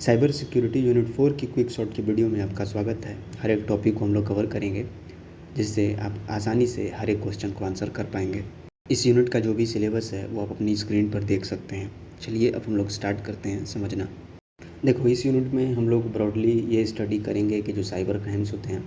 Cyber security unit 4 की quick shot की video में आपका स्वागत है। हर एक टॉपिक को हम लोग कवर करेंगे जिससे आप आसानी से हर एक क्वेश्चन को आंसर कर पाएंगे। इस यूनिट का जो भी सिलेबस है वो आप अपनी स्क्रीन पर देख सकते हैं। चलिए अब हम लोग स्टार्ट करते हैं समझना। देखो, इस यूनिट में हम लोग ब्रॉडली ये स्टडी करेंगे कि जो साइबर क्राइम्स होते हैं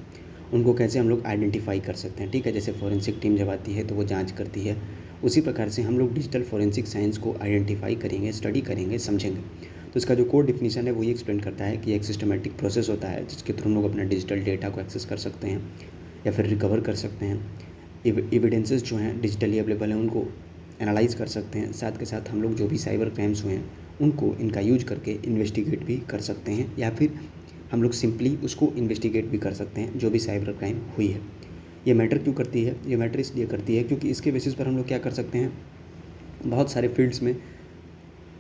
उनको कैसे हम लोग आइडेंटिफाई कर सकते हैं। ठीक है, जैसे फॉरेंसिक टीम जब आती है तो वो जाँच करती है, उसी प्रकार से हम लोग डिजिटल फॉरेंसिक साइंस को आइडेंटिफाई करेंगे, स्टडी करेंगे, समझेंगे। तो इसका जो कोर डिफिनीशन है वो ये एक्सप्लेन करता है कि एक सिस्टमैटिक प्रोसेस होता है जिसके थ्रू हम लोग अपना डिजिटल डेटा को एक्सेस कर सकते हैं या फिर रिकवर कर सकते हैं। एविडेंसेस जो हैं डिजिटली अवेलेबल हैं उनको एनालाइज कर सकते हैं। साथ के साथ हम लोग जो भी साइबर क्राइम्स हुए हैं उनको इनका यूज करके इन्वेस्टिगेट भी कर सकते हैं या फिर हम लोग सिंपली उसको इन्वेस्टिगेट भी कर सकते हैं जो भी साइबर क्राइम हुई है। ये मैटर क्यों करती है? ये मैटर इसलिए करती है क्योंकि इसके बेसिस पर हम लोग क्या कर सकते हैं, बहुत सारे फील्ड्स में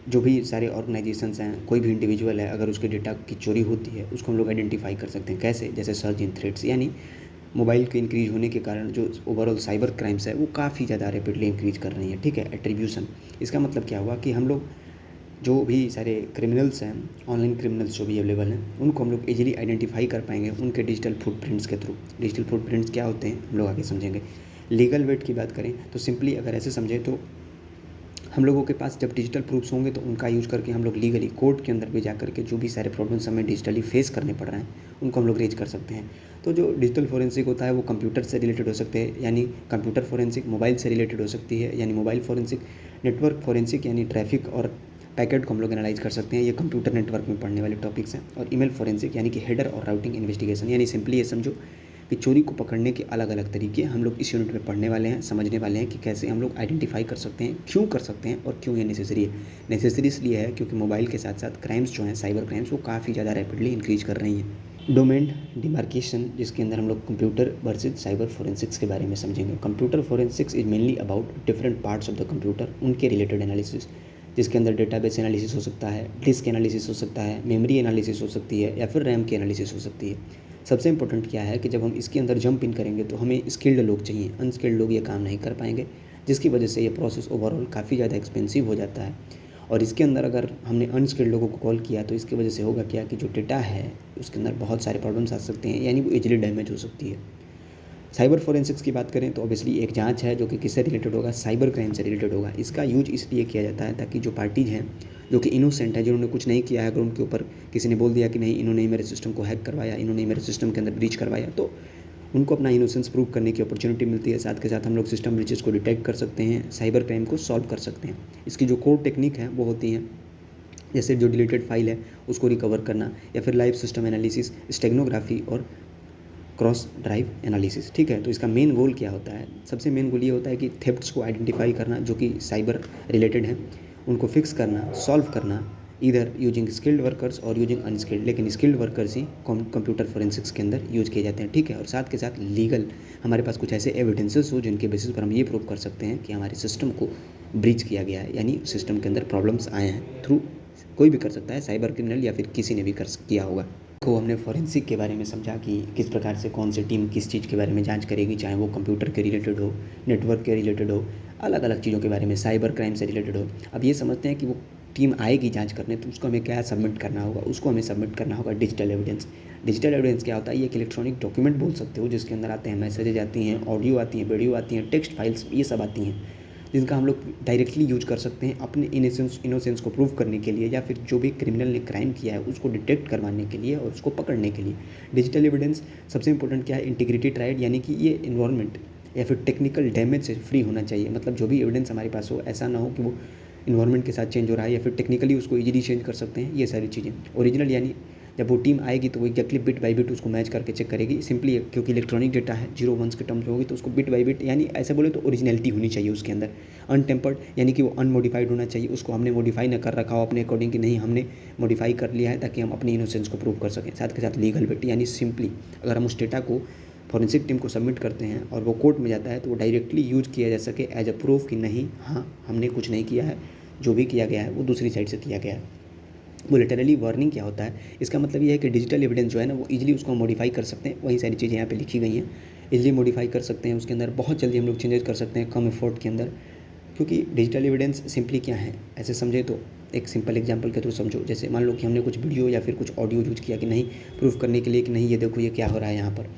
जो भी सारे ऑर्गेनाइजेशंस हैं, कोई भी इंडिविजुअल है, अगर उसके डेटा की चोरी होती है उसको हम लोग आइडेंटिफाई कर सकते हैं। कैसे? जैसे सर्च इन थ्रेड्स, यानी मोबाइल के इंक्रीज होने के कारण जो ओवरऑल साइबर क्राइम्स है वो काफ़ी ज़्यादा रैपिडली इंक्रीज कर रही है। ठीक है, एट्रीब्यूशन, इसका मतलब क्या हुआ कि हम लोग जो भी सारे क्रिमिनल्स हैं, ऑनलाइन क्रिमिनल्स जो भी अवेलेबल हैं, उनको हम लोग इजीली आइडेंटिफाई कर पाएंगे उनके डिजिटल फुटप्रिंट्स के थ्रू। डिजिटल फुटप्रिंट्स क्या होते हैं हम लोग आगे समझेंगे। लीगल वेट की बात करें तो सिंपली अगर ऐसे समझें तो हम लोगों के पास जब डिजिटल प्रूफ्स होंगे तो उनका यूज़ करके हम लोग लीगली कोर्ट के अंदर भी जा करके जो भी सारे प्रॉब्लम्स हमें डिजिटली फेस करने पड़ रहे हैं उनको हम लोग रेज कर सकते हैं। तो जो डिजिटल फोरेंसिक होता है वो कंप्यूटर से रिलेटेड हो सकते हैं, यानी कंप्यूटर फोरेंसिक मोबाइल से रिलेटेड हो सकती है, यानी मोबाइल फोरेंसिक नेटवर्क फोरेंसिक, यानी ट्रैफिक और पैकेट को हम लोग एनालाइज कर सकते हैं। ये कंप्यूटर नेटवर्क में पढ़ने वाले टॉपिक्स हैं। और ईमेल फोरेंसिक यानी कि हेडर और राउटिंग इन्वेस्टिगेशन, यानी सिंपली ये समझो कि चोरी को पकड़ने के अलग अलग तरीके हम लोग इस यूनिट में पढ़ने वाले हैं, समझने वाले हैं कि कैसे हम लोग आइडेंटिफाई कर सकते हैं, क्यों कर सकते हैं और क्यों ये नेसेसरी है। नेसेसरी इसलिए है क्योंकि मोबाइल के साथ साथ क्राइम्स जो हैं, साइबर क्राइम्स, वो काफ़ी ज़्यादा रैपिडली इंक्रीज कर रही हैं। डोमेन डिमार्केशन, जिसके अंदर हम लोग कंप्यूटर वर्सेज साइबर फोरेंसिक्स के बारे में समझेंगे। Computer forensics is mainly about different parts of the computer, उनके रिलेटेड एनालिसिस, जिसके अंदर डेटाबेस एनालिसिस हो सकता है, डिस्क एनालिसिस हो सकता है, मेमोरी एनालिसिस हो सकती है या फिर रैम की एनालिसिस हो सकती है। सबसे इंपॉर्टेंट क्या है कि जब हम इसके अंदर जंप इन करेंगे तो हमें स्किल्ड लोग चाहिए, अनस्किल्ड लोग ये काम नहीं कर पाएंगे, जिसकी वजह से ये प्रोसेस ओवरऑल काफ़ी ज़्यादा एक्सपेंसिव हो जाता है। और इसके अंदर अगर हमने अनस्किल्ड लोगों को कॉल किया तो इसकी वजह से होगा क्या कि जो डेटा है उसके अंदर बहुत सारे प्रॉब्लम्स आ सकते हैं, यानी वो इजीली डैमेज हो सकती है। साइबर फोरेंसिक्स की बात करें तो ऑब्वियसली एक जांच है जो कि किससे रिलेटेड होगा, साइबर क्राइम से रिलेटेड होगा। इसका यूज इसलिए किया जाता है ताकि जो पार्टीज हैं जो कि इनोसेंट है, जिन्होंने कुछ नहीं किया है, अगर उनके ऊपर किसी ने बोल दिया कि नहीं इन्होंने ही मेरे सिस्टम को हैक करवाया, इन्होंने ही मेरे सिस्टम के अंदर ब्रीच करवाया, तो उनको अपना इनोसेंस प्रूव करने की अपॉर्चुनिटी मिलती है। साथ के साथ हम लोग सिस्टम ब्रीचेस को डिटेक्ट कर सकते हैं, साइबर क्राइम को सॉल्व कर सकते हैं। इसकी जो कोर टेक्निक है वो होती हैं जैसे जो डिलीटेड फाइल है उसको रिकवर करना, या फिर लाइव सिस्टम एनालिसिस, स्टेगनोग्राफी और क्रॉस ड्राइव एनालिसिस। ठीक है, तो इसका मेन गोल क्या होता है? सबसे मेन गोल ये होता है कि थेफ्ट्स को आइडेंटिफाई करना जो कि साइबर रिलेटेड हैं, उनको फिक्स करना, सॉल्व करना, इधर यूजिंग स्किल्ड वर्कर्स और यूजिंग अनस्किल्ड, लेकिन स्किल्ड वर्कर्स ही कंप्यूटर फोरेंसिक्स के अंदर यूज किए जाते हैं। ठीक है, और साथ के साथ लीगल हमारे पास कुछ ऐसे एविडेंसेस हो जिनके बेसिस पर हम ये प्रूव कर सकते हैं कि हमारे सिस्टम को ब्रीच किया गया है, यानी सिस्टम के अंदर प्रॉब्लम्स आए हैं। थ्रू कोई भी कर सकता है, साइबर क्रिमिनल या फिर किसी ने भी किया होगा। को हमने फॉरेंसिक के बारे में समझा कि किस प्रकार से कौन सी टीम किस चीज़ के बारे में जांच करेगी, चाहे वो कंप्यूटर के रिलेटेड हो, नेटवर्क के रिलेटेड हो, अलग अलग चीज़ों के बारे में, साइबर क्राइम से रिलेटेड हो। अब ये समझते हैं कि वो टीम आएगी जांच करने तो उसको हमें क्या सबमिट करना होगा, उसको हमें सबमिट करना होगा डिजिटल एविडेंस। डिजिटल एविडेंस क्या होता है? ये एक इलेक्ट्रॉनिक डॉक्यूमेंट बोल सकते हो जिसके अंदर आते हैं मैसेजेज आती हैं, ऑडियो आती हैं, वीडियो आती हैं, टेक्स्ट फाइल्स, ये सब आती हैं, जिनका हम लोग डायरेक्टली यूज कर सकते हैं अपने इनोसेंस को प्रूव करने के लिए, या फिर जो भी क्रिमिनल ने क्राइम किया है उसको डिटेक्ट करवाने के लिए और उसको पकड़ने के लिए। डिजिटल एविडेंस सबसे इंपॉर्टेंट क्या है? इंटीग्रिटी ट्राइड, यानी कि ये इन्वायरमेंट या फिर टेक्निकल डैमेज से फ्री होना चाहिए। मतलब जो भी एविडेंस हमारे पास हो ऐसा ना हो कि वो इन्वायरमेंट के साथ चेंज हो रहा है, या फिर टेक्निकली उसको इजीली चेंज कर सकते हैं, ये सारी चीज़ें। ओरिजिनल, यानी जब वो टीम आएगी तो वो एग्जैक्टली बिट बाई बिट उसको मैच करके चेक करेगी। सिंपली क्योंकि इलेक्ट्रॉनिक डेटा है, जीरो वंस के टर्म्स होगी तो उसको बिट बाई बिट, यानी ऐसे बोले तो ओरिजिनलिटी होनी चाहिए उसके अंदर। अनटेम्पर्ड, यानी कि वो अनमोडिफाइड होना चाहिए, उसको हमने मॉडिफाई ना कर रखा हो अपने अकॉर्डिंग कि नहीं हमने मॉडिफाई कर लिया है ताकि हम अपनी इनोसेंस को प्रूव कर सकें। साथ के साथ लीगल बिट, यानी सिंपली अगर हम उस डेटा को फॉरेंसिक टीम को सबमिट करते हैं और वो कोर्ट में जाता है तो वो डायरेक्टली यूज किया जा सके एज अ प्रूफ कि नहीं, हाँ हमने कुछ नहीं किया है, जो भी किया गया है वो दूसरी साइड से किया गया है। वो लिटरली वार्निंग क्या होता है? इसका मतलब ये है कि डिजिटल एविडेंस जो है ना वो इजीली उसको मॉडिफाई कर सकते हैं। वही सारी चीज़ें यहाँ पे लिखी गई हैं, इजीली मॉडिफाई कर सकते हैं, उसके अंदर बहुत जल्दी हम लोग चेंजेस कर सकते हैं कम एफर्ट के अंदर। क्योंकि डिजिटल एविडेंस सिंपली क्या है, ऐसे समझे तो एक सिंपल एग्जांपल के थ्रू समझो। जैसे मान लो कि हमने कुछ वीडियो या फिर कुछ ऑडियो यूज किया कि नहीं, प्रूफ करने के लिए कि नहीं ये देखो ये क्या हो रहा है यहाँ पर।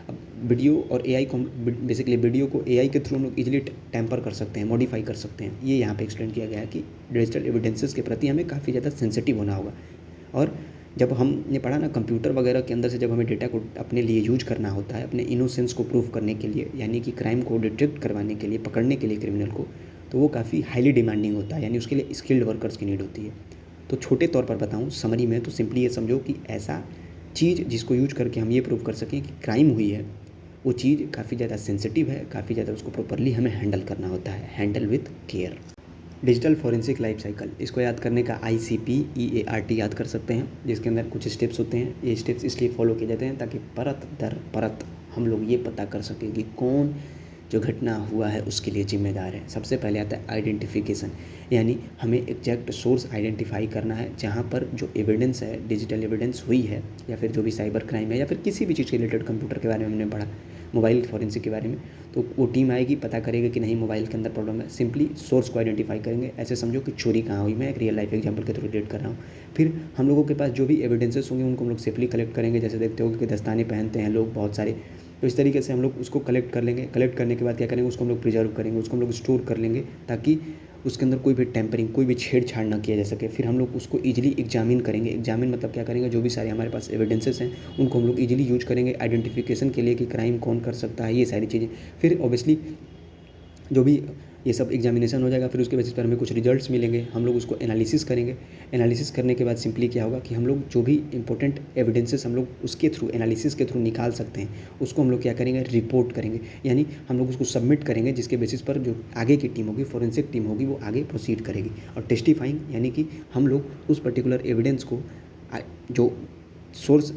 अब वीडियो और एआई को बेसिकली वीडियो को एआई के थ्रू हम लोग इजीली टैम्पर कर सकते हैं, मॉडिफाई कर सकते हैं। ये यहाँ पे एक्सप्लेन किया गया है कि डिजिटल एविडेंसेस के प्रति हमें काफ़ी ज़्यादा सेंसिटिव होना होगा। और जब हमने पढ़ा ना कंप्यूटर वगैरह के अंदर से जब हमें डेटा को अपने लिए यूज करना होता है, अपने इनोसेंस को प्रूफ करने के लिए, यानी कि क्राइम को डिटेक्ट करवाने के लिए, पकड़ने के लिए क्रिमिनल को, तो वो काफ़ी हाईली डिमांडिंग होता है, यानी उसके लिए स्किल्ड वर्कर्स की नीड होती है। तो छोटे तौर पर बताऊँ समरी में, तो सिंपली ये समझो कि ऐसा चीज़ जिसको यूज करके हम ये प्रूव कर सकें कि क्राइम हुई है, वो चीज़ काफ़ी ज़्यादा सेंसिटिव है, काफ़ी ज़्यादा उसको प्रॉपरली हमें हैंडल करना होता है, handle with care. Digital forensic life cycle, इसको याद करने का ICP-EART याद कर सकते हैं, जिसके अंदर कुछ स्टेप्स होते हैं। ये स्टेप्स इसलिए फॉलो किए जाते हैं ताकि परत दर परत हम लोग ये पता कर सकें कि कौन जो घटना हुआ है उसके लिए जिम्मेदार है। सबसे पहले आता है आइडेंटिफिकेशन, यानी हमें एग्जैक्ट सोर्स आइडेंटिफाई करना है जहाँ पर जो एविडेंस है, डिजिटल एविडेंस हुई है, या फिर जो भी साइबर क्राइम है, या फिर किसी भी चीज़ के रिलेटेड, कंप्यूटर के बारे में हमने पढ़ा, मोबाइल फॉरेंसिक के बारे में, तो वो टीम आएगी, पता करेगी कि नहीं मोबाइल के अंदर प्रॉब्लम है, सिंपली सोर्स को आइडेंटिफाई करेंगे। ऐसे समझो कि चोरी कहाँ हुई, मैं एक रियल लाइफ एग्जांपल के थ्रू रिलेट कर रहा हूँ। फिर हम लोगों के पास जो भी एविडेंसेस होंगे उनको हम लोग सेफली कलेक्ट करेंगे। जैसे देखते हो कि दस्ताने पहनते हैं लोग बहुत सारे, तो इस तरीके से हम लोग उसको कलेक्ट कर लेंगे। कलेक्ट करने के बाद क्या करेंगे, उसको हम लोग प्रिजर्व करेंगे, उसको हम लोग स्टोर कर लेंगे ताकि उसके अंदर कोई भी टेम्परिंग, कोई भी छेड़छाड़ ना किया जा सके। फिर हम लोग उसको इजीली एग्जामिन करेंगे। एग्जामिन मतलब क्या करेंगे, जो भी सारे हमारे पास एविडेंसेस हैं उनको हम लोग इजीली यूज करेंगे आइडेंटिफिकेशन के लिए कि क्राइम कौन कर सकता है, ये सारी चीज़ें। फिर ऑब्वियसली जो भी ये सब एग्जामिनेशन हो जाएगा, फिर उसके बेसिस पर हमें कुछ रिजल्ट्स मिलेंगे, हम लोग उसको एनालिसिस करेंगे। एनालिसिस करने के बाद सिंपली क्या होगा कि हम लोग जो भी इंपॉर्टेंट एविडेंसेस हम लोग उसके थ्रू, एनालिसिस के थ्रू निकाल सकते हैं, उसको हम लोग क्या करेंगे, रिपोर्ट करेंगे, यानी हम लोग उसको सबमिट करेंगे, जिसके बेसिस पर जो आगे की टीम होगी, फॉरेंसिक टीम होगी, वो आगे प्रोसीड करेगी। और टेस्टिफाइंग, यानी कि हम लोग उस पर्टिकुलर एविडेंस को जो सोर्स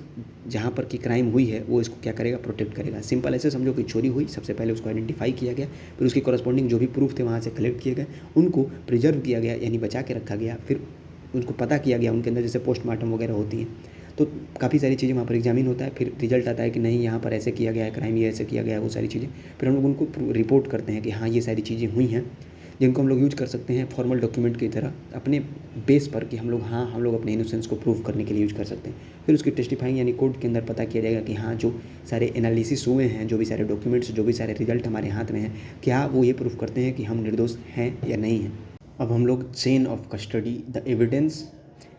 जहाँ पर की क्राइम हुई है वो इसको क्या करेगा, प्रोटेक्ट करेगा। सिंपल ऐसे समझो कि चोरी हुई, सबसे पहले उसको आइडेंटिफाई किया गया, फिर उसके कॉरस्पॉन्डिंग जो भी प्रूफ थे वहाँ से कलेक्ट किए गए, उनको प्रिजर्व किया गया, यानी बचा के रखा गया, फिर उनको पता किया गया उनके अंदर, जैसे पोस्टमार्टम वगैरह होती हैं, तो काफ़ी सारी चीज़ें वहाँ पर एग्जामिन होता है। फिर रिजल्ट आता है कि नहीं यहाँ पर ऐसे किया गया है क्राइम, ये ऐसे किया गया है, वो सारी चीज़ें फिर हम लोग उनको रिपोर्ट करते हैं कि हाँ ये सारी चीज़ें हुई हैं, जिनको हम लोग यूज कर सकते हैं फॉर्मल डॉक्यूमेंट की तरह अपने बेस पर कि हम लोग अपने इनोसेंस को प्रूव करने के लिए यूज कर सकते हैं। फिर उसकी टेस्टिफाइंग यानी कोर्ट के अंदर पता किया जाएगा कि हाँ जो सारे एनालिसिस हुए हैं, जो भी सारे डॉक्यूमेंट्स, जो भी सारे रिजल्ट हमारे हाथ में हैं, क्या वो ये प्रूव करते हैं कि हम निर्दोष हैं या नहीं हैं। अब हम लोग chain of custody, the evidence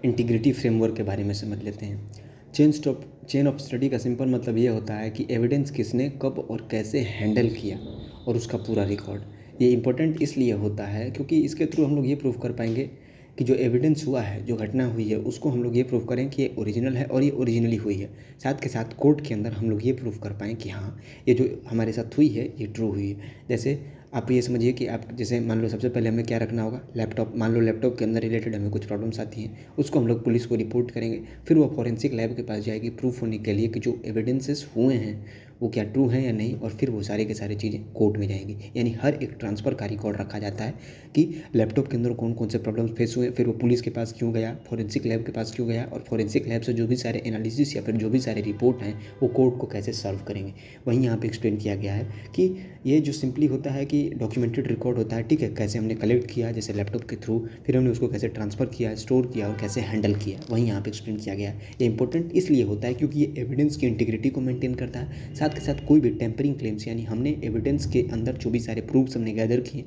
integrity framework के बारे में समझ लेते हैं। चेन ऑफ स्टडी का सिंपल मतलब ये होता है कि एविडेंस किसने कब और कैसे हैंडल किया और उसका पूरा रिकॉर्ड। ये इम्पोर्टेंट इसलिए होता है क्योंकि इसके थ्रू हम लोग ये प्रूव कर पाएंगे कि जो एविडेंस हुआ है, जो घटना हुई है, उसको हम लोग ये प्रूव करें कि ये ओरिजिनल है और ये ओरिजिनली हुई है। साथ के साथ कोर्ट के अंदर हम लोग ये प्रूव कर पाएँ कि हाँ ये जो हमारे साथ हुई है ये ट्रू हुई है। जैसे आप ये समझिए कि आप जैसे मान लो सबसे पहले हमें क्या रखना होगा, लैपटॉप। मान लो लैपटॉप के अंदर रिलेटेड हमें कुछ प्रॉब्लम्स आती हैं, उसको हम लोग पुलिस को रिपोर्ट करेंगे, फिर वो फॉरेंसिक लैब के पास जाएगी प्रूफ होने के लिए कि जो एविडेंसेस हुए हैं वो क्या ट्रू हैं या नहीं, और फिर वो सारे के सारे चीज़ें कोर्ट में जाएंगी। यानी हर एक ट्रांसफ़र का रिकॉर्ड रखा जाता है कि लैपटॉप के अंदर कौन कौन से प्रॉब्लम्स फेस हुए, फिर वो पुलिस के पास क्यों गया, फॉरेंसिक लैब के पास क्यों गया, और फॉरेंसिक लैब से जो भी सारे एनालिसिस या फिर जो भी सारे रिपोर्ट हैं वो कोर्ट को कैसे सर्व करेंगे। वहीं यहाँ पे एक्सप्लेन किया गया है कि ये जो सिंपली होता है कि डॉक्यूमेंटेड रिकॉर्ड होता है, ठीक है, कैसे हमने कलेक्ट किया जैसे लैपटॉप के थ्रू, फिर हमने उसको कैसे ट्रांसफ़र किया, स्टोर किया और कैसे हैंडल किया, वहीं यहाँ पे एक्सप्लेन किया गया है। ये इंपॉर्टेंट इसलिए होता है क्योंकि ये एविडेंस की इंटीग्रिटी को मेंटेन करता है, साथ के साथ कोई भी टेम्परिंग क्लेम्स, यानी हमने एविडेंस के अंदर जो भी सारे प्रूफ्स हमने गैदर किए,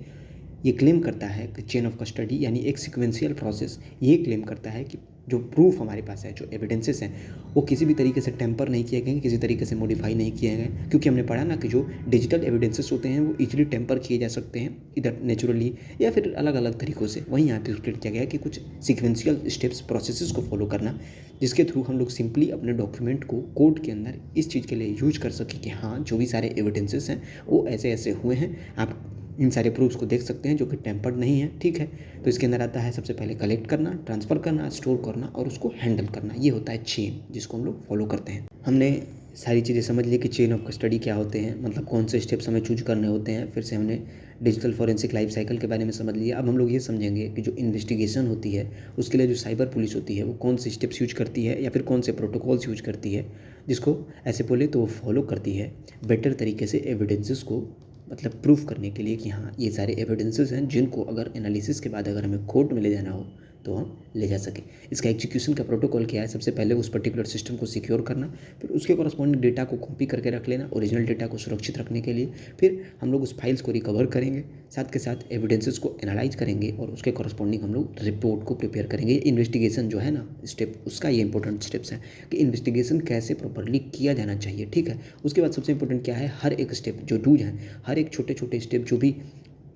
ये क्लेम करता है कि चेन ऑफ कस्टडी यानी एक सिक्वेंशियल प्रोसेस ये क्लेम करता है कि जो प्रूफ हमारे पास है, जो एविडेंसेस हैं, वो किसी भी तरीके से टेम्पर नहीं किए गए, किसी तरीके से मॉडिफाई नहीं किए गए, क्योंकि हमने पढ़ा ना कि जो डिजिटल एविडेंसेस होते हैं वो इजीली टेम्पर किए जा सकते हैं, इधर नेचुरली या फिर अलग अलग तरीक़ों से। वहीं यहाँ पे एक्सप्लेन किया गया है कि कुछ सिक्वेंशियल स्टेप्स, प्रोसेसेस को फॉलो करना, जिसके थ्रू हम लोग सिंपली अपने डॉक्यूमेंट को कोर्ट के अंदर इस चीज़ के लिए यूज कर सकें कि हाँ जो भी सारे एविडेंसेस हैं वो ऐसे ऐसे हुए हैं, आप इन सारे प्रूफ्स को देख सकते हैं जो कि टेम्पर्ड नहीं है, ठीक है। तो इसके अंदर आता है सबसे पहले कलेक्ट करना, ट्रांसफ़र करना, स्टोर करना और उसको हैंडल करना। ये होता है चेन, जिसको हम लोग फॉलो करते हैं। हमने सारी चीज़ें समझ ली कि चेन ऑफ कस्टडी क्या होते हैं, मतलब कौन से स्टेप्स हमें चूज करने होते हैं। फिर से हमने डिजिटल फॉरेंसिक लाइफ साइकिल के बारे में समझ लिया। अब हम लोग ये समझेंगे कि जो इन्वेस्टिगेशन होती है उसके लिए जो साइबर पुलिस होती है वो कौन से स्टेप्स यूज करती है या फिर कौन से प्रोटोकॉल्स यूज करती है, जिसको ऐसे बोले तो वो फॉलो करती है बेटर तरीके से एविडेंसेस को मतलब प्रूफ करने के लिए कि हाँ ये सारे एविडेंसेस हैं जिनको अगर एनालिसिस के बाद अगर हमें कोर्ट में ले जाना हो तो हम ले जा सकें। इसका एग्जीक्यूशन का प्रोटोकॉल क्या है? सबसे पहले उस पर्टिकुलर सिस्टम को सिक्योर करना, फिर उसके कॉरस्पॉन्डिंग डेटा को कॉपी करके रख लेना ओरिजिनल डेटा को सुरक्षित रखने के लिए, फिर हम लोग उस फाइल्स को रिकवर करेंगे, साथ के साथ एविडेंसेस को एनालाइज करेंगे और उसके कॉरस्पॉन्डिंग हम लोग रिपोर्ट को प्रिपेयर करेंगे। इन्वेस्टिगेशन जो है ना स्टेप, उसका ये इंपॉर्टेंट स्टेप्स है कि इन्वेस्टिगेशन कैसे प्रॉपरली किया जाना चाहिए, ठीक है। उसके बाद सबसे इंपॉर्टेंट क्या है, हर एक स्टेप जो डूज हैं, हर एक छोटे छोटे स्टेप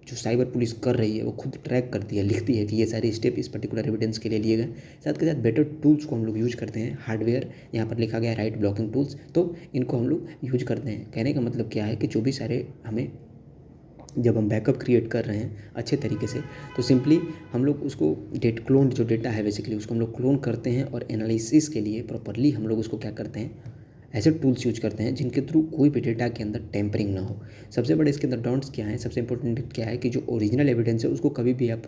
जो साइबर पुलिस कर रही है वो खुद ट्रैक करती है, लिखती है कि ये सारे स्टेप इस पर्टिकुलर एविडेंस के लिए लिए गए। साथ के साथ बेटर टूल्स को हम लोग यूज करते हैं, हार्डवेयर यहाँ पर लिखा गया है राइट ब्लॉकिंग टूल्स, तो इनको हम लोग यूज करते हैं। कहने का मतलब क्या है कि जो भी सारे हमें जब हम बैकअप क्रिएट कर रहे हैं अच्छे तरीके से, तो सिंपली हम लोग उसको क्लोन जो डेटा है बेसिकली उसको हम लोग क्लोन करते हैं और एनालिसिस के लिए प्रॉपरली हम लोग उसको क्या करते हैं, ऐसे टूल्स यूज करते हैं जिनके थ्रू कोई भी डेटा के अंदर टेम्परिंग ना हो। सबसे बड़े इसके अंदर डॉन्ट्स क्या है, सबसे इंपॉर्टेंट क्या है कि जो ओरिजिनल एविडेंस है उसको कभी भी आप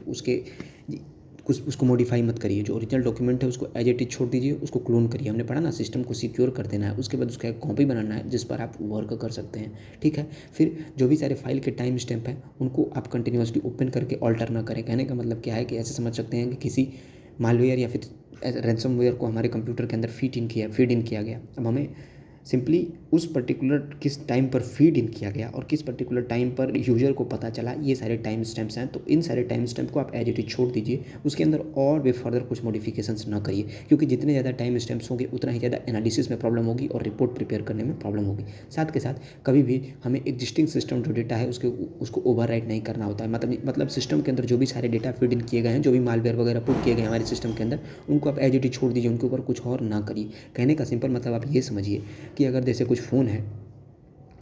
उसको मॉडिफाई मत करिए। जो ओरिजिनल डॉक्यूमेंट है उसको एज इट इज छोड़ दीजिए, उसको क्लोन करिए। हमने पढ़ा ना, सिस्टम को सिक्योर कर देना है, उसके बाद उसका एक कॉपी बनाना है जिस पर आप वर्क कर सकते हैं, ठीक है। फिर जो भी सारे फाइल के टाइम स्टैम्प हैं उनको आप कंटिन्यूसली ओपन करके ऑल्टर ना करें। कहने का मतलब क्या है कि ऐसे समझ सकते हैं कि किसी मालवेयर या फिर रैंसमवेयर को हमारे कंप्यूटर के अंदर फीड इन किया गया। अब हमें सिंपली उस पर्टिकुलर किस टाइम पर फीड इन किया गया और किस पर्टिकुलर टाइम पर यूजर को पता चला, ये सारे टाइम स्टैम्प्स हैं। तो इन सारे टाइम स्टैम्प को आप एज इट इज छोड़ दीजिए, उसके अंदर और भी फर्दर कुछ मॉडिफिकेशंस ना करिए, क्योंकि जितने ज़्यादा टाइम स्टैम्प्स होंगे उतना ही ज़्यादा एनालिसिस में प्रॉब्लम होगी और रिपोर्ट प्रिपेयर करने में प्रॉब्लम होगी। साथ के साथ कभी भी हमें एग्जिस्टिंग सिस्टम जो डेटा है उसको ओवरराइट नहीं करना होता है। मतलब सिस्टम के अंदर जो भी सारे डेटा फीड इन किए गए हैं, जो भी मालवेयर वगैरह पुट किए गए हैं हमारे सिस्टम के अंदर, उनको आप एज इट इज छोड़ दीजिए, उनके ऊपर कुछ और ना करिए। कहने का सिंपल मतलब आप ये समझिए कि अगर जैसे कुछ फ़ोन है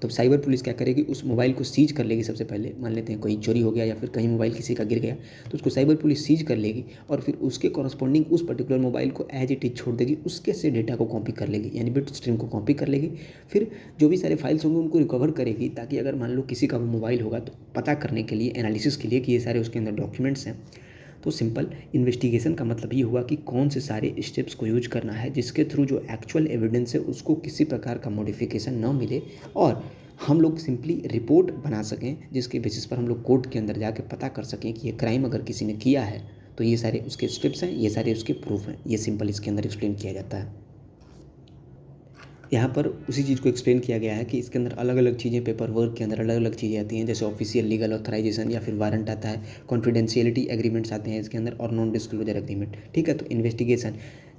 तो साइबर पुलिस क्या करेगी, उस मोबाइल को सीज कर लेगी। सबसे पहले मान लेते हैं कोई चोरी हो गया या फिर कहीं मोबाइल किसी का गिर गया, तो उसको साइबर पुलिस सीज कर लेगी और फिर उसके कॉरस्पॉन्डिंग उस पर्टिकुलर मोबाइल को एज इट इज छोड़ देगी, उसके से डेटा को कॉपी कर लेगी, यानी बिट स्ट्रीम को कॉपी कर लेगी। फिर जो भी सारे फाइल्स होंगे उनको रिकवर करेगी, ताकि अगर मान लो किसी का मोबाइल होगा तो पता करने के लिए, एनालिसिस के लिए कि ये सारे उसके अंदर डॉक्यूमेंट्स हैं। तो सिंपल इन्वेस्टिगेशन का मतलब ये हुआ कि कौन से सारे स्टेप्स को यूज करना है जिसके थ्रू जो एक्चुअल एविडेंस है उसको किसी प्रकार का मॉडिफिकेशन ना मिले और हम लोग सिंपली रिपोर्ट बना सकें, जिसके बेसिस पर हम लोग कोर्ट के अंदर जाके पता कर सकें कि ये क्राइम अगर किसी ने किया है तो ये सारे उसके स्टेप्स हैं, ये सारे उसके प्रूफ हैं। ये सिंपल इसके अंदर एक्सप्लेन किया जाता है। यहाँ पर उसी चीज़ को एक्सप्लेन किया गया है कि इसके अंदर अलग अलग चीज़ें, पेपर वर्क के अंदर अलग अलग चीज़ें आती हैं, जैसे ऑफिशियल लीगल ऑथराइजेशन या फिर वारंट आता है, कॉन्फिडेंशियलिटी एग्रीमेंट्स आते हैं इसके अंदर और नॉन डिस्क्लोजर एग्रीमेंट, ठीक है। तो इन्वेस्टिगेशन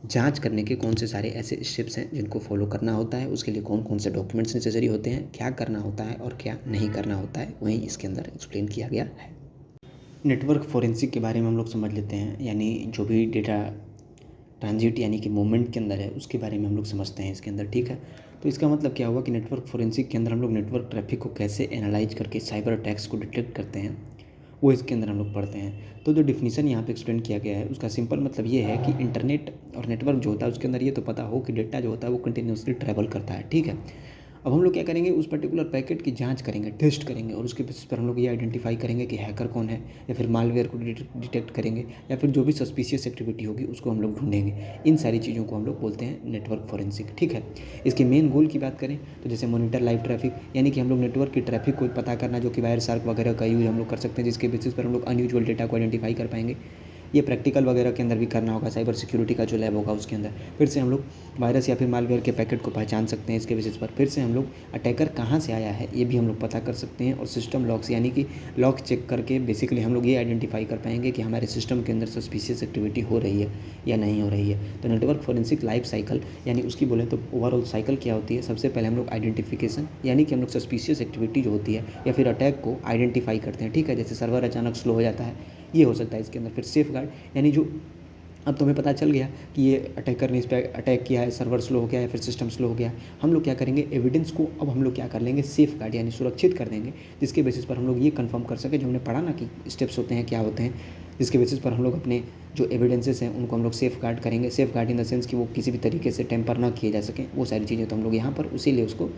जांच करने के कौन से सारे ऐसे स्टेप्स हैं जिनको फॉलो करना होता है, उसके लिए कौन कौन से डॉक्यूमेंट्स नेसेसरी होते हैं, क्या करना होता है और क्या नहीं करना होता है, वहीं इसके अंदर एक्सप्लेन किया गया है। नेटवर्क फोरेंसिक के बारे में हम लोग समझ लेते हैं, यानी जो भी डेटा ट्रांजिट यानी कि मूवमेंट के अंदर है उसके बारे में हम लोग समझते हैं इसके अंदर, ठीक है। तो इसका मतलब क्या हुआ कि नेटवर्क फोरेंसिक के अंदर हम लोग नेटवर्क ट्रैफिक को कैसे एनालाइज करके साइबर अटैक्स को डिटेक्ट करते हैं, वो इसके अंदर हम लोग पढ़ते हैं। तो जो डिफिनीशन यहाँ पे एक्सप्लेन किया गया है उसका सिंपल मतलब ये है कि इंटरनेट और नेटवर्क जो होता है उसके अंदर ये तो पता हो कि डेटा जो होता है वो कंटिन्यूसली ट्रैवल करता है, ठीक है। अब हम लोग क्या करेंगे, उस पर्टिकुलर पैकेट की जांच करेंगे, टेस्ट करेंगे और उसके बेसिस पर हम लोग ये आइडेंटिफाई करेंगे कि हैकर कौन है, या फिर मालवेयर को डिटेक्ट करेंगे, या फिर जो भी सस्पिशियस एक्टिविटी होगी उसको हम लोग ढूंढेंगे। इन सारी चीज़ों को हम लोग बोलते हैं नेटवर्क फॉरेंसिक, ठीक है। इसके मेन गोल की बात करें तो जैसे मॉनिटर लाइव ट्रैफिक, यानी कि हम लोग नेटवर्क की ट्रैफिक को पता करना, जो कि वायर शार्क वगैरह का यूज़ हम लोग कर सकते हैं, जिसके बेसिस पर हम लोग अनयूजुअल डेटा को आइडेंटिफाई कर पाएंगे। ये प्रैक्टिकल वगैरह के अंदर भी करना होगा, साइबर सिक्योरिटी का जो लैब होगा उसके अंदर। फिर से हम लोग वायरस या फिर मालवेयर के पैकेट को पहचान सकते हैं इसके बेसिस पर। फिर से हम लोग अटैकर कहाँ से आया है ये भी हम लोग पता कर सकते हैं, और सिस्टम लॉक्स यानी कि लॉक चेक करके बेसिकली हम लोग ये आइडेंटिफाई कर पाएंगे कि हमारे सिस्टम के अंदर सस्पिशियस एक्टिविटी हो रही है या नहीं हो रही है। तो नेटवर्क फॉरेंसिक लाइफ साइकिल यानी उसकी बोले तो ओवरऑल साइकिल क्या होती है, सबसे पहले हम लोग आइडेंटिफिकेशन यानी कि हम लोग सस्पिशियस एक्टिविटी जो होती है या फिर अटैक को आइडेंटिफाई करते हैं, ठीक है। जैसे सर्वर अचानक स्लो हो जाता है, ये हो सकता है इसके अंदर। फिर सेफ गार्ड यानी जो अब तुम्हें पता चल गया कि ये अटैकर ने इस पर अटैक किया है, सर्वर स्लो हो गया है, फिर सिस्टम स्लो हो गया, हम लोग क्या करेंगे, एविडेंस को अब हम लोग क्या कर लेंगे, सेफ गार्ड यानी सुरक्षित कर देंगे, जिसके बेसिस पर हम लोग ये कंफर्म कर सके, जो हमने पढ़ा ना कि स्टेप्स होते हैं क्या होते हैं, जिसके बेसिस पर हम लोग अपने जो एविडेंसेस हैं उनको हम लोग सेफ गार्ड करेंगे। Safe guard in the sense कि वो किसी भी तरीके से टेम्पर ना किए जा सकें, वो सारी चीज़ें तो हम लोग यहाँ पर उसीलिए उसको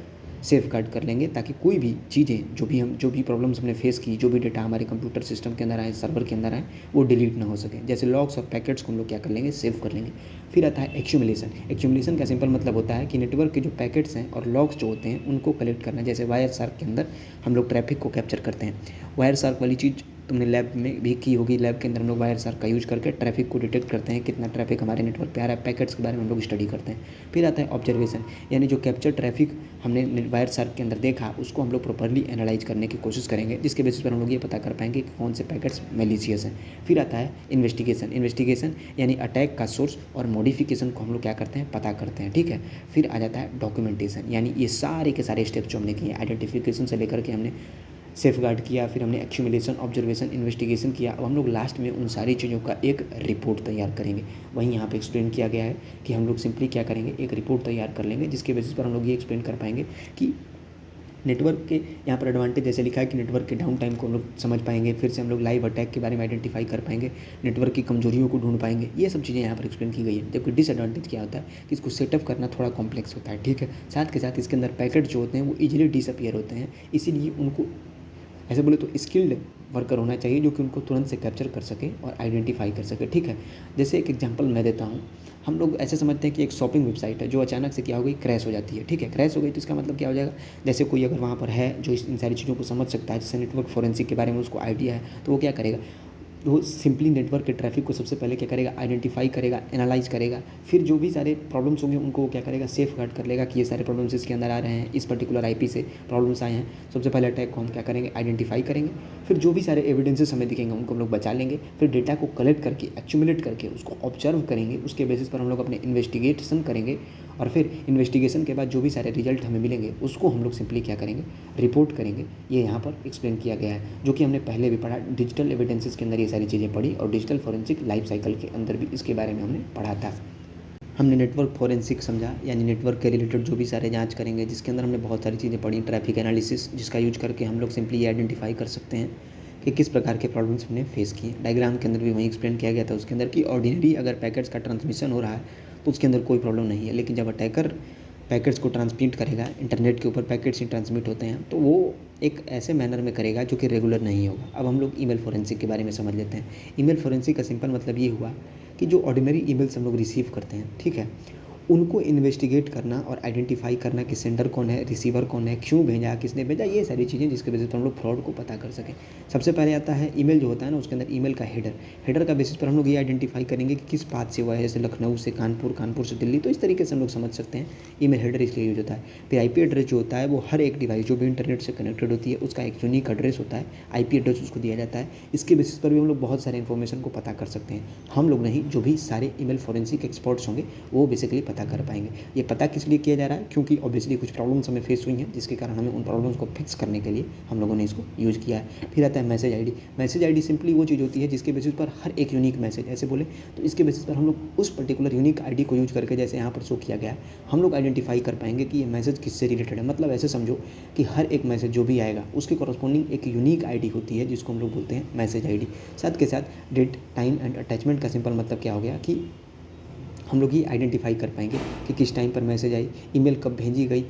सेफ गार्ड कर लेंगे, ताकि कोई भी चीज़ें जो भी प्रॉब्लम्स हमने फेस की, जो भी डेटा हमारे कंप्यूटर सिस्टम के अंदर आए, सर्वर के अंदर आए, वो डिलीट ना हो सके। जैसे लॉग्स और पैकेट्स को हम लोग क्या कर लेंगे, सेव कर लेंगे। फिर आता है एक्यूमुलेशन। एक्यूमुलेशन का सिंपल मतलब होता है कि नेटवर्क के जो पैकेट्स हैं और लॉग्स जो होते हैं उनको कलेक्ट करना। जैसे वायर शार्क के अंदर हम लोग ट्रैफिक को कैप्चर करते हैं, वायर शार्क वाली चीज़ तुमने लैब में भी की होगी। लैब के अंदर हम लोग वायर शार्क का यूज़ करके ट्रैफिक को डिटेक्ट करते हैं, कितना ट्रैफिक हमारे नेटवर्क पे आ रहा है, पैकेट्स के बारे में हम लोग स्टडी करते हैं। फिर आता है ऑब्जर्वेशन, यानी जो कैप्चर ट्रैफिक हमने वायर शार्क के अंदर देखा उसको हम लोग प्रॉपर्ली एनालाइज करने की कोशिश करेंगे, जिसके बेसिस पर हम लोग ये पता कर पाएंगे कि कौन से पैकेट्स मैलिशियस हैं। फिर आता है इन्वेस्टिगेशन यानी अटैक का सोर्स और मॉडिफिकेशन को हम लोग क्या करते हैं, पता करते हैं, ठीक है। फिर आ जाता है डॉक्यूमेंटेशन, यानी ये सारे के सारे स्टेप्स जो हमने किए, आइडेंटिफिकेशन से लेकर के हमने सेफ गार्ड किया, फिर हमने एक्यूमुलेशन, ऑब्जर्वेशन, इन्वेस्टिगेशन किया। अब हम लोग लास्ट में उन सारी चीज़ों का एक रिपोर्ट तैयार करेंगे। वहीं यहाँ पे एक्सप्लेन किया गया है कि हम लोग सिंपली क्या करेंगे, एक रिपोर्ट तैयार कर लेंगे, जिसके बेसिस पर हम लोग ये एक्सप्लेन कर पाएंगे कि नेटवर्क के यहाँ पर एडवांटेज जैसे लिखा है कि नेटवर्क के डाउन टाइम को हम लोग समझ पाएंगे, फिर से हम लोग लाइव अटैक के बारे में आइडेंटिफाई कर पाएंगे, नेटवर्क की कमजोरियों को ढूंढ पाएंगे। ये सब चीज़ें यहाँ पर एक्सप्लेन की गई है। जबकि डिसएडवांटेज क्या होता है कि इसको सेटअप करना थोड़ा कॉम्प्लेक्स होता है, ठीक है। साथ के साथ इसके अंदर पैकेट जो होते हैं वो ईजिली डिसअपियर होते हैं, इसीलिए उनको ऐसे बोले तो स्किल्ड वर्कर होना चाहिए जो कि उनको तुरंत से कैप्चर कर सके और आइडेंटिफाई कर सके, ठीक है। जैसे एक एग्जांपल मैं देता हूँ, हम लोग ऐसे समझते हैं कि एक शॉपिंग वेबसाइट है जो अचानक से क्या हो गई, क्रैश हो जाती है, ठीक है। क्रैश हो गई तो इसका मतलब क्या हो जाएगा, जैसे कोई अगर वहाँ पर है जो इन सारी चीज़ों को समझ सकता है, जैसे नेटवर्क फोरेंसिक के बारे में उसको आइडिया है, तो वो क्या करेगा, वो सिंपली नेटवर्क के ट्रैफिक को सबसे पहले क्या करेगा, आइडेंटिफाई करेगा, एनालाइज करेगा। फिर जो भी सारे प्रॉब्लम्स होंगे उनको वो क्या करेगा, सेफ गार्ड कर लेगा कि ये सारे प्रॉब्लम्स इसके अंदर आ रहे हैं, इस पर्टिकुलर आईपी से प्रॉब्लम्स आए हैं। सबसे पहले अटैक को हम क्या करेंगे, आइडेंटिफाई करेंगे। फिर जो भी सारे एविडेंसेस हमें दिखेंगे उनको हम लोग बचा लेंगे। फिर डेटा को कलेक्ट करके, एक्यूमुलेट करके उसको ऑब्जर्व करेंगे, उसके बेसिस पर हम लोग अपने इन्वेस्टिगेशन करेंगे। और फिर इन्वेस्टिगेशन के बाद जो भी सारे रिजल्ट हमें मिलेंगे उसको हम लोग सिंपली क्या करेंगे, रिपोर्ट करेंगे। ये यहाँ पर एक्सप्लेन किया गया है, जो कि हमने पहले भी पढ़ा। डिजिटल एविडेंसेस के अंदर ये सारी चीज़ें पढ़ी और डिजिटल फोरेंसिक लाइफ साइकिल के अंदर भी इसके बारे में हमने पढ़ा था। हमने नेटवर्क फोरेंसिक समझा, यानी नेटवर्क के रिलेटेड जो भी सारे जांच करेंगे, जिसके अंदर हमने बहुत सारी चीज़ें पढ़ी। ट्रैफिक एनालिसिस, जिसका यूज करके हम लोग सिंपली ये आइडेंटिफाई कर सकते हैं कि किस प्रकार के प्रॉब्लम्स हमने फेस किए। डायग्राम के अंदर भी वही एक्सप्लेन किया गया था उसके अंदर कि ऑर्डिनरी अगर पैकेट्स का ट्रांसमिशन हो रहा है तो उसके अंदर कोई प्रॉब्लम नहीं है, लेकिन जब अटैकर पैकेट्स को ट्रांसमिट करेगा, इंटरनेट के ऊपर पैकेट्स ही ट्रांसमिट होते हैं, तो वो एक ऐसे मैनर में करेगा जो कि रेगुलर नहीं होगा। अब हम लोग ईमेल फोरेंसिक के बारे में समझ लेते हैं। ईमेल फोरेंसिक का सिंपल मतलब ये हुआ कि जो ऑर्डिनरी ईमेल्स हम लोग रिसीव करते हैं, ठीक है, उनको इन्वेस्टिगेट करना और आइडेंटिफाई करना कि सेंडर कौन है, रिसीवर कौन है, क्यों भेजा, किसने भेजा, ये सारी चीज़ें जिसके वजह से हम लोग फ्रॉड को पता कर सकें। सबसे पहले आता है ईमेल जो होता है ना, उसके अंदर ईमेल का हेडर का बेसिस पर हम लोग ये आइडेंटिफाई करेंगे कि किस पाथ से हुआ है, जैसे लखनऊ से कानपुर, कानपुर से दिल्ली, तो इस तरीके से हम लोग समझ सकते हैं। ईमेल हेडर इसलिए यूज होता है। फिर आईपी एड्रेस जो होता है वो हर एक डिवाइस जो भी इंटरनेट से कनेक्टेड होती है उसका एक यूनिक एड्रेस होता है, आईपी एड्रेस उसको दिया जाता है। इसके बेसिस पर भी हम लोग बहुत सारे इन्फॉर्मेशन को पता कर सकते हैं। हम लोग नहीं, जो भी सारे ईमेल फोरेंसिक एक्सपर्ट्स होंगे वो बेसिकली पता कर पाएंगे। ये पता किस लिए किया जा रहा है, क्योंकि ऑब्वियसली कुछ प्रॉब्लम्स हमें फेस हुई हैं, जिसके कारण हमें उन प्रॉब्लम्स को फिक्स करने के लिए हम लोगों ने इसको यूज़ किया है। फिर आता है message ID. Message ID simply वो चीज़ होती है जिसके बेसिस पर हर एक यूनिक मैसेज, ऐसे बोले तो इसके बेसिस पर हम लोग उस पर्टिकुलर यूनिक आईडी को यूज करके, जैसे यहाँ पर शो किया गया है, हम लोग आइडेंटिफाई कर पाएंगे कि ये मैसेज किससे रिलेटेड है। मतलब ऐसे समझो कि हर एक मैसेज जो भी आएगा उसके कॉरस्पॉन्डिंग एक यूनिक आईडी होती है जिसको हम लोग बोलते हैं मैसेज आईडी। साथ के साथ डेट, टाइम एंड अटैचमेंट का सिंपल मतलब क्या हो गया कि हम लोग ये आइडेंटिफाई कर पाएंगे कि किस टाइम पर मैसेज आई, ईमेल कब भेजी गई,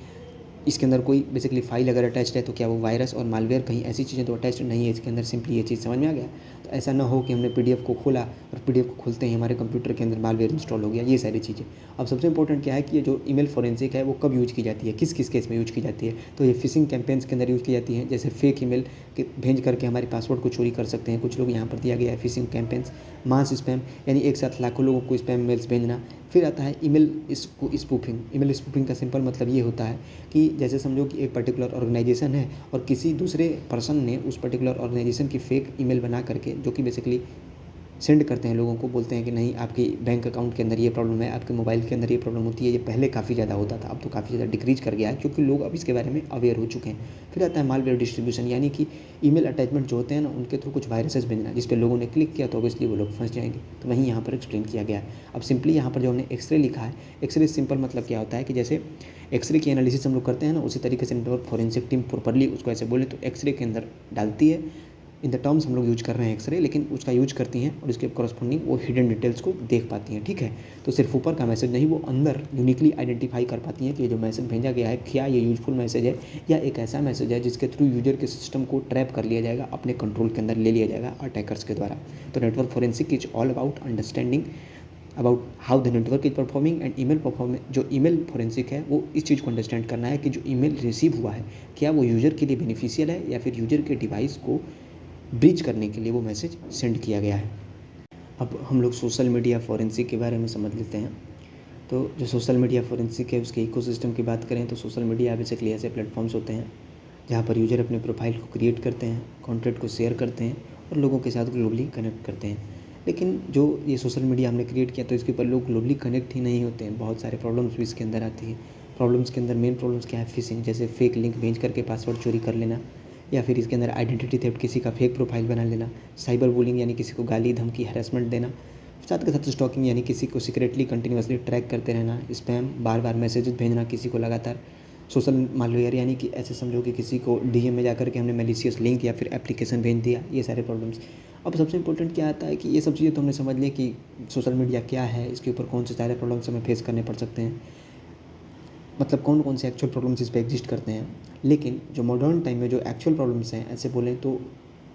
इसके अंदर कोई बेसिकली फाइल अगर अटैच्ड है तो क्या वो वायरस और मालवेयर कहीं ऐसी चीज़ें तो अटैच्ड नहीं है इसके अंदर। सिंपली ये चीज़ समझ में आ गया। तो ऐसा ना हो कि हमने पीडीएफ को खोला और पीडीएफ को खोलते ही हमारे कंप्यूटर के अंदर मालवेयर इंस्टॉल हो गया, ये सारी चीज़ें। अब सबसे इंपॉर्टेंट क्या है कि ये जो ईमेल फोरेंसिक है वो कब यूज की जाती है, किस किस केस में यूज की जाती है। तो ये फिशिंग कैंपेन्स के अंदर यूज की जाती है, जैसे फेक ईमेल के भेज करके हमारे पासवर्ड को चोरी कर सकते हैं कुछ लोग, यहाँ पर दिया गया है फिशिंग कैंपेन्स। मास स्पैम, यानी एक साथ लाखों लोगों को स्पैम मेल्स भेजना। फिर आता है ईमेल स्पूफिंग। ईमेल स्पूफिंग का सिंपल मतलब ये होता है कि जैसे समझो कि एक पर्टिकुलर ऑर्गेनाइजेशन है और किसी दूसरे पर्सन ने उस पर्टिकुलर ऑर्गेनाइजेशन की फेक ईमेल बना करके, जो कि बेसिकली सेंड करते हैं लोगों को, बोलते हैं कि नहीं आपके बैंक अकाउंट के अंदर ये प्रॉब्लम है, आपके मोबाइल के अंदर ये प्रॉब्लम होती है। ये पहले काफ़ी ज़्यादा होता था, अब तो काफ़ी ज़्यादा डिक्रीज कर गया है क्योंकि लोग अब इसके बारे में अवेयर हो चुके हैं। फिर आता है मालवेयर डिस्ट्रीब्यूशन, यानी कि ईमेल अटैचमेंट जो होते हैं ना उनके थ्रू कुछ वायरसेस भेजना, जिस पे लोगों ने क्लिक किया तो ऑब्वियसली वो लोग फंस जाएंगे। तो वहीं यहाँ पर एक्सप्लेन किया गया है। अब सिंपली यहाँ पर जो हमने एक्सरे लिखा है, एक्सरे सिंपल मतलब क्या होता है कि जैसे एक्सरे की एनालिसिस हम लोग करते हैं ना, उसी तरीके से नेटवर्क फोरेंसिक टीम प्रॉपर्ली उसको ऐसे बोले तो एक्सरे के अंदर डालती है। इन द टर्म्स हम लोग यूज कर रहे हैं एक्सरे, लेकिन उसका यूज करती हैं और इसके कॉरस्पॉन्डिंग वो हिडन डिटेल्स को देख पाती हैं, ठीक है। तो सिर्फ ऊपर का मैसेज नहीं, वो अंदर यूनिकली आइडेंटिफाई कर पाती हैं कि ये जो मैसेज भेजा गया है क्या ये यूजफुल मैसेज है या एक ऐसा मैसेज है जिसके थ्रू यूजर के सिस्टम को ट्रैप कर लिया जाएगा, अपने कंट्रोल के अंदर ले लिया जाएगा अटैकर्स के द्वारा। तो network forensic is all about understanding about how the network is performing and email performance. जो ईमेल फोरेंसिक है वो इस चीज़ को अंडरस्टैंड करना है कि जो ईमेल रिसीव हुआ है क्या वो यूजर के लिए बेनिफिशियल है या फिर यूजर के डिवाइस को ब्रीच करने के लिए वो मैसेज सेंड किया गया है। अब हम लोग सोशल मीडिया फॉरेंसिक के बारे में समझ लेते हैं। तो जो सोशल मीडिया फॉरेंसिक है उसके इकोसिस्टम की बात करें तो सोशल मीडिया बेसिकली ऐसे प्लेटफॉर्म्स होते हैं जहाँ पर यूज़र अपने प्रोफाइल को क्रिएट करते हैं, कंटेंट को शेयर करते हैं और लोगों के साथ ग्लोबली कनेक्ट करते हैं। लेकिन जो ये सोशल मीडिया हमने क्रिएट किया तो इसके ऊपर लोग ग्लोबली कनेक्ट ही नहीं होते हैं, बहुत सारे प्रॉब्लम्स भी इसके अंदर आती हैं। प्रॉब्लम्स के अंदर मेन प्रॉब्लम्स क्या है? फिशिंग, जैसे फेक लिंक भेज करके पासवर्ड चोरी कर लेना, या फिर इसके अंदर आइडेंटिटी थेफ्ट, किसी का फेक प्रोफाइल बना लेना, साइबर बुलिंग यानी किसी को गाली धमकी हैरेसमेंट देना, साथ के साथ स्टॉकिंग यानी किसी को सीक्रेटली कंटिन्यूअसली ट्रैक करते रहना, स्पैम, बार बार मैसेजेस भेजना किसी को लगातार, सोशल मालवेयर यानी कि ऐसे समझो कि किसी को डीएम में जाकर के हमने मैलिशियस लिंक या फिर एप्लीकेशन भेज दिया, ये सारे प्रॉब्लम्स। अब सबसे इंपॉर्टेंट क्या आता है कि ये सब चीज़ें तो हमने समझ ली कि सोशल मीडिया क्या है, इसके ऊपर कौन से सारे प्रॉब्लम्स हमें फेस करने पड़ सकते हैं, मतलब कौन कौन से एक्चुअल प्रॉब्लम्स इस पे एग्जिस्ट करते हैं। लेकिन जो मॉडर्न टाइम में जो एक्चुअल प्रॉब्लम्स हैं, ऐसे बोलें तो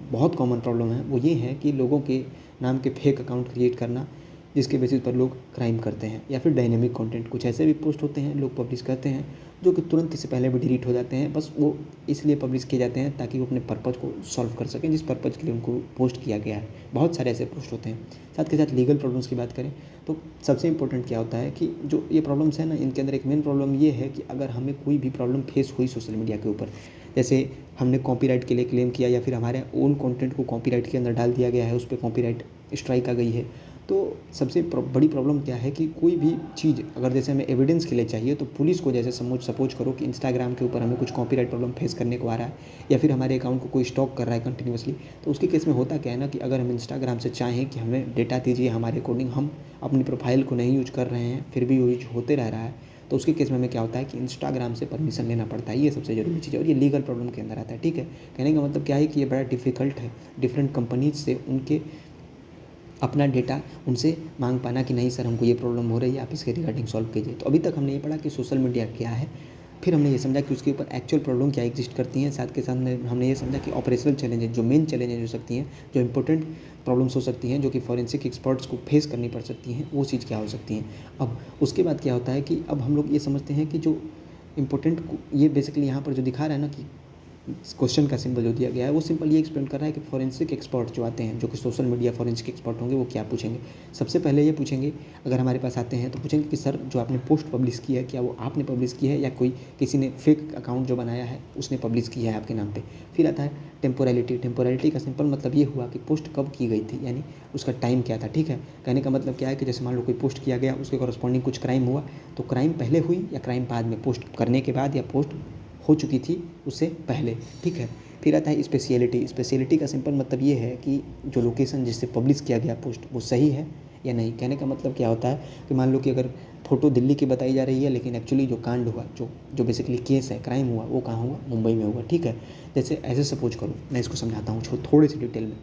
बहुत कॉमन प्रॉब्लम है, वो ये है कि लोगों के नाम के फेक अकाउंट क्रिएट करना जिसके बेसिस पर लोग क्राइम करते हैं, या फिर डायनेमिक कंटेंट, कुछ ऐसे भी पोस्ट होते हैं लोग पब्लिश करते हैं जो कि तुरंत इससे पहले भी डिलीट हो जाते हैं, बस वो इसलिए पब्लिश किए जाते हैं ताकि वो अपने पर्पज़ को सॉल्व कर सकें जिस पर्पज़ के लिए उनको पोस्ट किया गया है। बहुत सारे ऐसे पोस्ट होते हैं। साथ के साथ लीगल प्रॉब्लम्स की बात करें तो सबसे इंपॉर्टेंट क्या होता है कि जो ये प्रॉब्लम्स है ना, इनके अंदर एक मेन प्रॉब्लम ये है कि अगर हमें कोई भी प्रॉब्लम फेस हुई सोशल मीडिया के ऊपर, जैसे हमने कॉपीराइट के लिए क्लेम किया या फिर हमारे ओन कंटेंट को कॉपीराइट के अंदर डाल दिया गया है, उस पर कॉपीराइट स्ट्राइक आ गई है, तो सबसे बड़ी प्रॉब्लम क्या है कि कोई भी चीज़ अगर जैसे हमें एविडेंस के लिए चाहिए तो पुलिस को, जैसे सपोज करो कि इंस्टाग्राम के ऊपर हमें कुछ कॉपीराइट प्रॉब्लम फेस करने को आ रहा है या फिर हमारे अकाउंट को कोई स्टॉक कर रहा है कंटिन्यूअसली, तो उसके केस में होता क्या है ना कि अगर हम इंस्टाग्राम से चाहें कि हमें डेटा दीजिए हमारे अकॉर्डिंग, हम अपनी प्रोफाइल को नहीं यूज कर रहे हैं फिर भी यूज होते रह रहा है, तो उसके केस में हमें क्या होता है कि इंस्टाग्राम से परमिशन लेना पड़ता है। ये सबसे ज़रूरी चीज़ है और ये लीगल प्रॉब्लम के अंदर आता है। ठीक है, कहने का मतलब क्या है कि ये बड़ा डिफ़िकल्ट है डिफरेंट कंपनीज से उनके अपना डेटा उनसे मांग पाना कि नहीं सर हमको ये प्रॉब्लम हो रही है, आप इसके रिगार्डिंग सॉल्व कीजिए। तो अभी तक हमने ये पढ़ा कि सोशल मीडिया क्या है, फिर हमने ये समझा कि उसके ऊपर एक्चुअल प्रॉब्लम क्या एग्जिस्ट करती हैं, साथ के साथ हमने ये समझा कि ऑपरेशनल चैलेंजेस, जो मेन चैलेंजेस हो सकती हैं, जो इंपॉर्टेंट प्रॉब्लम्स हो सकती हैं, जो कि फॉरेंसिक एक्सपर्ट्स को फेस करनी पड़ सकती हैं, वो चीज़ क्या हो सकती हैं। अब उसके बाद क्या होता है कि अब हम लोग ये समझते हैं कि जो इम्पोर्टेंट, ये बेसिकली यहाँ पर जो दिखा रहा है ना कि क्वेश्चन का सिंबल जो दिया गया है वो सिंपल ये एक्सप्लेन कर रहा है कि फॉरेंसिक एक्सपर्ट जो आते हैं, जो कि सोशल मीडिया फॉरेंसिक एक्सपर्ट होंगे, वो क्या पूछेंगे। सबसे पहले ये पूछेंगे, अगर हमारे पास आते हैं तो पूछेंगे कि सर जो आपने पोस्ट पब्लिश की है क्या वो आपने पब्लिश की है या कोई किसी ने फेक अकाउंट जो बनाया है उसने पब्लिश किया है आपके नाम पर। फिर आता है टेम्पोरलिटी का सिंपल मतलब ये हुआ कि पोस्ट कब की गई थी, यानी उसका टाइम क्या था। ठीक है, कहने का मतलब क्या है कि जैसे मान लो कोई पोस्ट किया गया, उसके कॉरस्पॉन्डिंग कुछ क्राइम हुआ, तो क्राइम पहले हुई या क्राइम बाद में, पोस्ट करने के बाद या पोस्ट हो चुकी थी उससे पहले। ठीक है, फिर आता है स्पेशलिटी का सिंपल मतलब ये है कि जो लोकेशन जिससे पब्लिश किया गया पोस्ट वो सही है या नहीं। कहने का मतलब क्या होता है कि मान लो कि अगर फ़ोटो दिल्ली की बताई जा रही है लेकिन एक्चुअली जो कांड हुआ, जो बेसिकली केस है, क्राइम हुआ, वो कहाँ हुआ? मुंबई में हुआ। ठीक है, जैसे ऐसे सपोज करो, मैं इसको समझाता हूँ थोड़ी सी डिटेल में।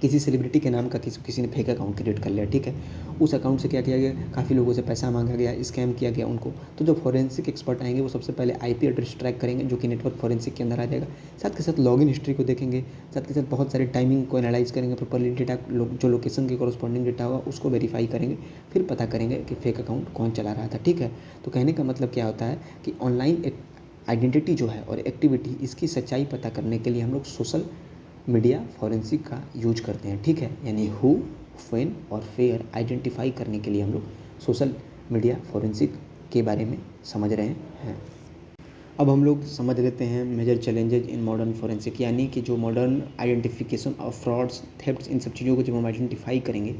किसी सेलिब्रिटी के नाम का किसी ने फेक अकाउंट क्रिएट कर लिया। ठीक है, उस अकाउंट से क्या किया गया, काफ़ी लोगों से पैसा मांगा गया, स्कैम किया गया उनको। तो जो फॉरेंसिक एक्सपर्ट आएंगे वो सबसे पहले आईपी एड्रेस ट्रैक करेंगे, जो कि नेटवर्क फॉरेंसिक के अंदर आ जाएगा। साथ के साथ लॉगिन हिस्ट्री को देखेंगे, साथ के साथ बहुत सारे टाइमिंग को एनालाइज करेंगे, प्रॉपर्ली डेटा जो लोकेशन के कॉरस्पॉन्डिंग डेटा होगा उसको वेरीफाई करेंगे, फिर पता करेंगे कि फेक अकाउंट कौन चला रहा था। ठीक है, तो कहने का मतलब क्या होता है कि ऑनलाइन आइडेंटिटी जो है और एक्टिविटी, इसकी सच्चाई पता करने के लिए हम लोग सोशल मीडिया फॉरेंसिक का यूज करते हैं। ठीक है, यानी हु, व्हेन और फेयर आइडेंटिफाई करने के लिए हम लोग सोशल मीडिया फॉरेंसिक के बारे में समझ रहे हैं। अब हम लोग समझ लेते हैं major challenges in modern forensic, यानी कि जो modern identification of frauds, thefts, इन सब चीज़ों को जब हम आइडेंटिफाई करेंगे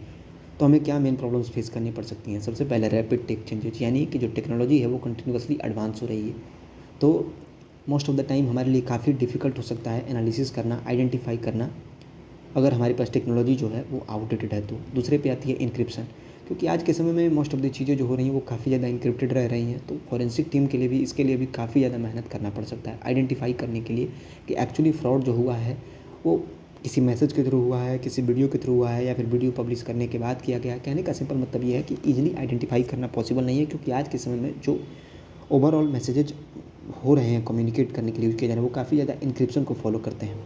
तो हमें क्या मेन प्रॉब्लम्स फेस करनी पड़ सकती हैं। सबसे पहले रैपिड टेक चेंजेज, यानी कि जो टेक्नोलॉजी है वो कंटिन्यूअसली एडवांस हो रही है, तो मोस्ट ऑफ द टाइम हमारे लिए काफ़ी डिफ़िकल्ट हो सकता है एनालिसिस करना, आइडेंटिफाई करना, अगर हमारे पास टेक्नोलॉजी जो है वो आउटडेटेड है तो। दूसरे पे आती है इंक्रिप्शन, क्योंकि आज के समय में मोस्ट ऑफ द चीज़ें जो हो रही हैं वो काफ़ी ज़्यादा इंक्रिप्टेड रह रही हैं, तो फॉरेंसिक टीम के लिए भी इसके लिए भी काफ़ी ज़्यादा मेहनत करना पड़ सकता है आइडेंटिफाई करने के लिए कि एक्चुअली फ्रॉड जो हुआ है वो किसी मैसेज के थ्रू हुआ है, किसी वीडियो के थ्रू हुआ है, या फिर वीडियो पब्लिश करने के बाद किया गया। कहने का सिंपल मतलब ये है कि ईजिली आइडेंटिफाई करना पॉसिबल नहीं है, क्योंकि आज के समय में जो ओवरऑल मैसेजेज हो रहे हैं कम्युनिकेट करने के लिए यूज किए जा रहे हैं वो काफ़ी ज़्यादा इंक्रिप्शन को फॉलो करते हैं।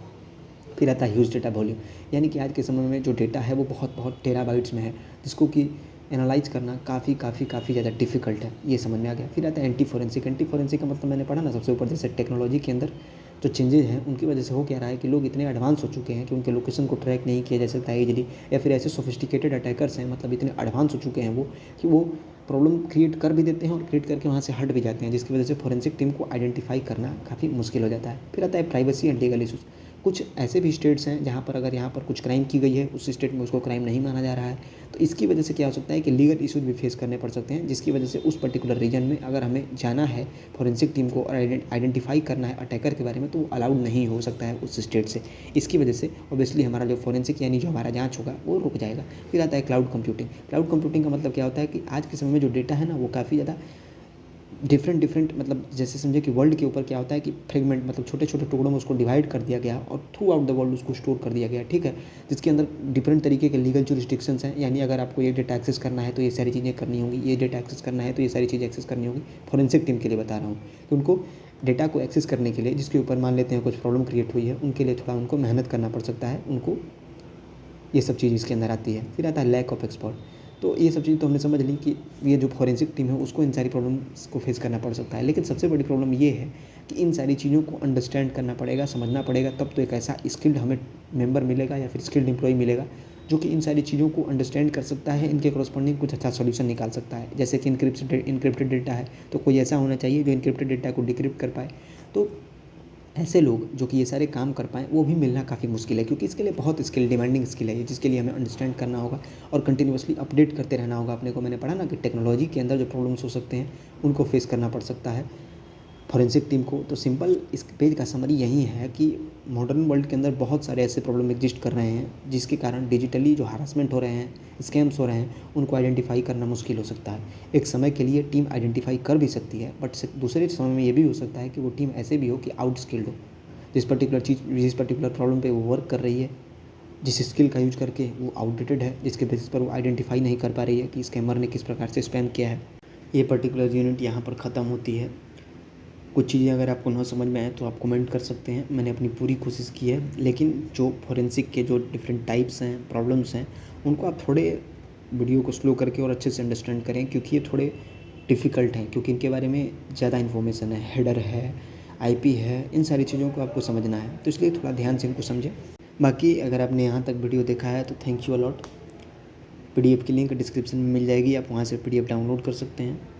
फिर आता है ह्यूज डेटा वॉल्यूम, यानी कि आज के समय में जो डेटा है वो बहुत बहुत टेराबाइट्स में है, जिसको कि एनालाइज करना काफ़ी ज़्यादा डिफिकल्ट है, ये समझ में आ गया। फिर आता है एंटी फॉरेंसिक का मतलब मैंने पढ़ा ना सबसे ऊपर, जैसे टेक्नोलॉजी के अंदर जो चेंजेस हैं उनकी वजह से हो क्या रहा है कि लोग इतने एडवांस हो चुके हैं कि उनके लोकेशन को ट्रैक नहीं किया जा सकता है इजीली, या फिर ऐसे सोफिस्टिकेटेड अटैकर्स हैं, मतलब इतने एडवांस हो चुके हैं वो कि वो प्रॉब्लम क्रिएट कर भी देते हैं और क्रिएट करके वहाँ से हट भी जाते हैं, जिसकी वजह से फोरेंसिक टीम को आइडेंटिफाई करना काफ़ी मुश्किल हो जाता है। फिर आता है प्राइवेसी एंड लीगल इशूज़। कुछ ऐसे भी स्टेट्स हैं जहाँ पर अगर यहाँ पर कुछ क्राइम की गई है, उस स्टेट में उसको क्राइम नहीं माना जा रहा है, तो इसकी वजह से क्या हो सकता है कि लीगल इशूज़ भी फेस करने पड़ सकते हैं, जिसकी वजह से उस पर्टिकुलर रीजन में अगर हमें जाना है फोरेंसिक टीम को और आइडेंटिफाई करना है अटैकर के बारे में, तो वो अलाउड नहीं हो सकता है उस स्टेट से। इसकी वजह से ऑब्वियसली हमारा जो फोरेंसिक यानी जो हमारा जांच होगा वो रुक जाएगा। फिर आता है क्लाउड कंप्यूटिंग। क्लाउड कंप्यूटिंग का मतलब क्या होता है कि आज के समय में जो डेटा है ना वो काफ़ी ज़्यादा डिफरेंट मतलब जैसे समझे कि वर्ल्ड के ऊपर क्या होता है कि फ्रेगमेंट मतलब छोटे छोटे टुकड़ों में उसको डिवाइड कर दिया गया और थ्रू आउट द वर्ल्ड उसको स्टोर कर दिया गया, ठीक है, जिसके अंदर डिफरेंट तरीके के लीगल जुरिस्डिक्शंस हैं। यानी अगर आपको ये डेटा एक्सेस करना है तो ये सारी चीज़ें करनी होंगी, ये डेटा एक्सेस करना है तो ये सारी चीज़ें एक्सेस करनी होगी। फॉरेंसिक टीम के लिए बता रहा हूँ कि उनको डेटा को एक्सेस करने के लिए, जिसके ऊपर मान लेते हैं कुछ प्रॉब्लम क्रिएट हुई है, उनके लिए थोड़ा उनको मेहनत करना पड़ सकता है, उनको ये सब चीज़ इसके अंदर आती है। फिर आता है लैक ऑफ एक्सपर्ट। तो ये सब चीज़ तो हमने समझ ली कि ये जो फॉरेंसिक टीम है उसको इन सारी प्रॉब्लम्स को फेस करना पड़ सकता है, लेकिन सबसे बड़ी प्रॉब्लम ये है कि इन सारी चीज़ों को अंडरस्टैंड करना पड़ेगा, समझना पड़ेगा, तब तो एक ऐसा स्किल्ड हमें मेंबर मिलेगा या फिर स्किल्ड एम्प्लॉय मिलेगा जो कि इन सारी चीज़ों को अंडरस्टैंड कर सकता है, इनके कॉरस्पॉन्डिंग कुछ अच्छा सॉल्यूशन निकाल सकता है। जैसे कि इनक्रिप्टेड डेटा है तो कोई ऐसा होना चाहिए जो इनक्रिप्टेड डेटा को डिक्रिप्ट कर पाए। तो ऐसे लोग जो कि ये सारे काम कर पाएँ वो भी मिलना काफ़ी मुश्किल है, क्योंकि इसके लिए बहुत स्किल डिमांडिंग स्किल है ये, जिसके लिए हमें अंडरस्टैंड करना होगा और कंटिन्यूअसली अपडेट करते रहना होगा अपने को। मैंने पढ़ा ना कि टेक्नोलॉजी के अंदर जो प्रॉब्लम्स हो सकते हैं उनको फेस करना पड़ सकता है फॉरेंसिक टीम को। तो सिंपल इस पेज का समरी यही है कि मॉडर्न वर्ल्ड के अंदर बहुत सारे ऐसे प्रॉब्लम एग्जिस्ट कर रहे हैं जिसके कारण डिजिटली जो हरासमेंट हो रहे हैं, स्कैम्स हो रहे हैं, उनको आइडेंटिफाई करना मुश्किल हो सकता है। एक समय के लिए टीम आइडेंटिफाई कर भी सकती है, बट दूसरे समय में ये भी हो सकता है कि वो टीम ऐसे भी हो कि आउट स्किल्ड हो, जिस पर्टिकुलर प्रॉब्लम पे वो वर्क कर रही है, जिस स्किल का यूज करके वो आउटडेटेड है, जिसके बेसिस पर वो आइडेंटिफाई नहीं कर पा रही है कि स्कैमर ने किस प्रकार से स्पैम किया है। ये पर्टिकुलर यूनिट यहाँ पर ख़त्म होती है। कुछ चीज़ें अगर आपको ना समझ में आए तो आप कमेंट कर सकते हैं, मैंने अपनी पूरी कोशिश की है, लेकिन जो फोरेंसिक के जो डिफरेंट टाइप्स हैं, प्रॉब्लम्स हैं, उनको आप थोड़े वीडियो को स्लो करके और अच्छे से अंडरस्टैंड करें, क्योंकि ये थोड़े डिफ़िकल्ट हैं, क्योंकि इनके बारे में ज़्यादा इन्फॉर्मेशन है, हेडर है, आईपी है, इन सारी चीज़ों को आपको समझना है, तो इसलिए थोड़ा ध्यान से इनको समझें। बाकी अगर आपने यहाँ तक वीडियो देखा है तो थैंक यू अलॉट। पीडीएफ की लिंक डिस्क्रिप्शन में मिल जाएगी, आप वहाँ से पीडीएफ डाउनलोड कर सकते हैं।